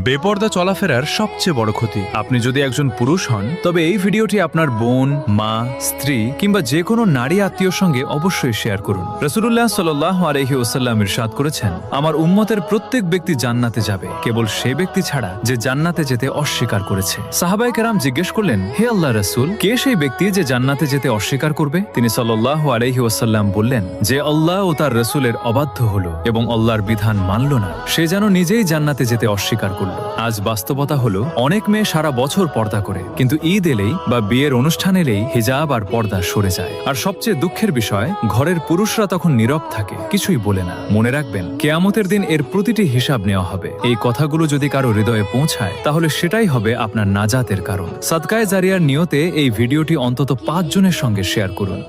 বেপর্দা চলাফেরার সবচেয়ে বড় ক্ষতি। আপনি যদি একজন পুরুষ হন তবে এই ভিডিওটি আপনার বোন, মা, স্ত্রী কিংবা যে কোনো নারী আত্মীয়র সঙ্গে অবশ্যই শেয়ার করুন। রাসূলুল্লাহ সাল্লাল্লাহু আলাইহি ওয়াসাল্লাম ইরশাদ করেছেন, আমার উম্মতের প্রত্যেক ব্যক্তি জান্নাতে যাবে, কেবল সে ব্যক্তি ছাড়া যে জান্নাতে যেতে অস্বীকার করেছে। সাহাবায়ে কেরাম জিজ্ঞেস করলেন, হে আল্লাহ রাসূল, কে সেই ব্যক্তি যে জান্নাতে যেতে অস্বীকার করবে? তিনি সাল্লাল্লাহু আলাইহি ওয়াসাল্লাম বললেন, যে আল্লাহ ও তার রাসূলের অবাধ্য হলো এবং আল্লাহর বিধান মানল না, সে যেন নিজেই জান্নাতে যেতে অস্বীকার করল। আজ বাস্তবতা হলো, অনেক মেয়ে সারা বছর পর্দা করে, কিন্তু ঈদ এলেই বা বিয়ের অনুষ্ঠান এলেই হিজাব আর পর্দা সরে যায়। আর সবচেয়ে দুঃখের বিষয়, ঘরের পুরুষরা তখন নীরব থাকে, কিছুই বলে না। মনে রাখবেন, কিয়ামতের দিন এর প্রতিটি হিসাব নেওয়া হবে। এই কথাগুলো যদি কারো হৃদয়ে পৌঁছায়, তাহলে সেটাই হবে আপনার নাজাতের কারণ। সাদকায়ে জারিয়ার নিয়তে এই ভিডিওটি অন্তত 5 জনের সঙ্গে শেয়ার করুন।